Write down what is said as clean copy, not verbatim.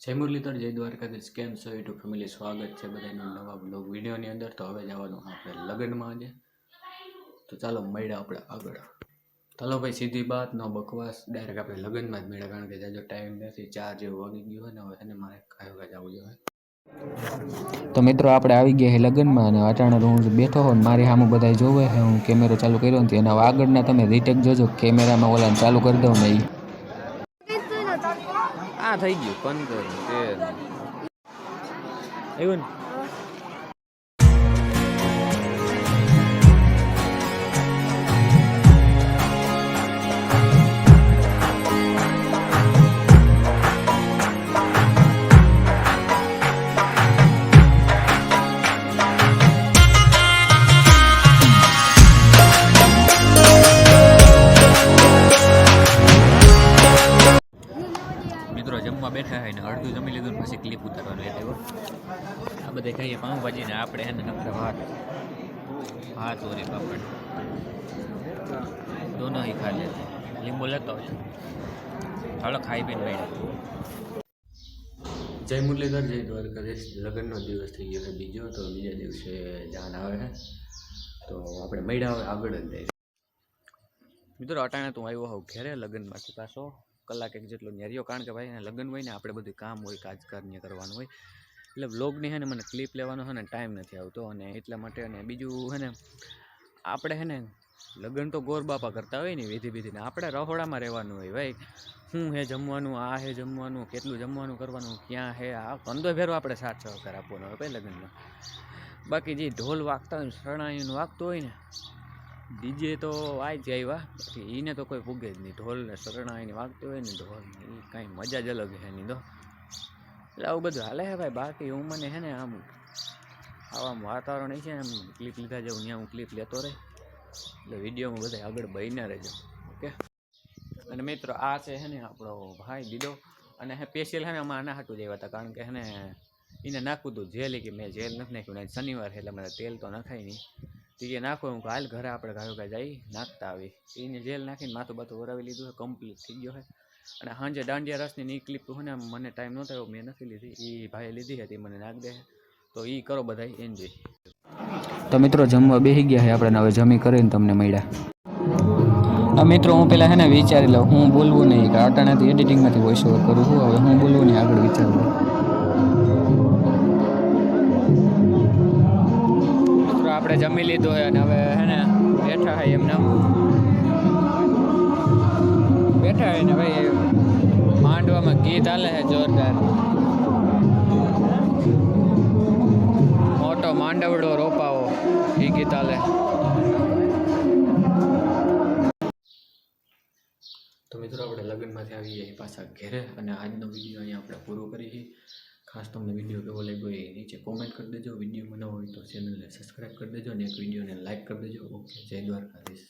જય મુરલીધર, જય દ્વારકાધીશ. કેમ છો યુટ્યુબ ફેમિલી? સ્વાગત છે બધાનો નવા બ્લોગ વિડીયોની અંદર. તો હવે જવાનું આપણે લગ્નમાં આજે. તો ચાલો મળ્યા આપણે આગળ. ચાલો ભાઈ, સીધી બાત, નો બકવાસ, ડાયરેક્ટ આપણે લગ્નમાં જ મળ્યા. કારણ કે જાજો ટાઈમ નથી, 4 જેવું વાગી ગયું હોય ને. હવે એને મારે કાંઈ જવું જોઈએ. તો મિત્રો આપણે આવી ગયા છે લગ્નમાં અને અચાનક હું બેઠો હોઉં ને મારી સામે બધા જોવે છે. હું કેમેરો ચાલુ કર્યો નથી અને આગળના તમે રીટેક જોજો, કેમેરામાં ઓલા ચાલુ કરી દઉં ને આ થઈ ગયું 15 આવ્યું ને. મિત્રો જમવા બેઠા હોય ને અડધું જમી લીધું પછી ક્લિપ ઉતારવાનું એટલે આ બધા ખાઈએ પાઉંભાજી ને આપણે એને નકરા ભાત ઓરી પાપડ દોનો ही खा लेते લીંબુ લેતો હોય. ચાલો ખાઈ પીને બેઠા. જય મુરલીધર, જય દ્વારકાધીશ. લગ્નનો દિવસ થઈ ગયો છે બીજો, તો બીજા દિવસે જાન આવે છે તો આપણે મળ્યા હોય આગળ જ જઈશું. મિત્રો અટાણે તું આવ્યો હોઉં ઘેરે લગ્નમાંથી પાછો કલાક એક જેટલો ન્યાર્યો. કારણ કે ભાઈ એને લગ્ન હોય ને આપણે બધું કામ હોય, કાજકાર્ય કરવાનું હોય એટલે વ્લોગની છે ને મને ક્લિપ લેવાનો છે ને ટાઈમ નથી આવતો. અને એટલા માટે અને બીજું છે ને આપણે છે ને લગ્ન તો ગોર બાપા કરતા હોય ને વિધિને આપણે રહોડામાં રહેવાનું હોય. ભાઈ શું હે જમવાનું, આ હે જમવાનું, કેટલું જમવાનું કરવાનું, ક્યાં હે, આ કંદો ફેરો આપણે સાથ સહકાર આપવાનો હોય ભાઈ લગ્નમાં. બાકી જે ઢોલ વાગતા હોય ને શરણાઈનું વાગતું હોય ને, ડીજે તો આ જ આવ્યા બાકી એને તો કોઈ પૂગે જ નહીં. ઢોલ ને શરણાઈની વાગતું હોય ને ઢોલ એ કાંઈ મજા જ અલગ છે એની તો. એટલે આવું બધું હાલે છે ભાઈ. બાકી હું મને છે ને આમ આવા વાતાવરણ છે ને આમ ક્લિપ લીધા જાઉં ત્યાં હું ક્લિપ લેતો રહે એટલે વિડીયોમાં બધા આગળ બહીને રહેજો. ઓકે. અને મિત્રો આ છે ને આપણો ભાઈ દીદો અને સ્પેશિયલ છે ને અમે આના હાટું જ આવ્યા હતા. કારણ કે છે ને એને નાખવું હતું જેલ, કે મેં જેલ નથી નાખ્યું. શનિવાર એટલે મને તેલ તો નખાય નહીં. એ નાખો હું હાલ ઘરે આપણે ગાયો ગાય જઈ નાખતા આવી. એને જેલ નાખીને માથું બાથું વરાવી લીધું છે, કમ્પ્લીટ થઈ ગયો છે. અને સાંજે દાંડિયા રસની એ ક્લિપ હોય ને મને ટાઈમ નહોતો આવ્યો, મેં નથી લીધી, એ ભાઈએ લીધી હતી, મને નાખ દે. તો એ કરો બધા એન્જોય. તો મિત્રો જમવા બેસી ગયા છે આપણે, હવે જમી કરીને તમને મળ્યા. મિત્રો હું પેલા છે ને વિચારી લઉં હું બોલવું નહીં કે અટાણાથી એડિટિંગમાંથી વોઇસ ઓવર કરું છું. હવે હું બોલવું નહીં આગળ વિચારું. મિત્રો આપણે જમી લીધું છે અને હવે હે ને બેઠા હોય એમને બેઠા હોય ને ભાઈ માંડવામાં ગીત હાલે છે જોરદાર. મોટો માંડવડો રોપાવો એ ગીત હાલે. તો મિત્રો આપણે લગ્નમાંથી આવી જઈએ પાછા ઘેરે અને આજનો વિડીયો અહીંયા આપણે પૂરો કરીએ. ખાસ તમને વિડીયો કેવો લાગ્યો એ નીચે કોમેન્ટ કરી દેજો. વિડીયો ન હોય તો ચેનલને સબસ્ક્રાઈબ કરી દેજો અને એક વિડીયોને લાઈક કરી દેજો. ઓકે, જય દ્વારકાધીશ.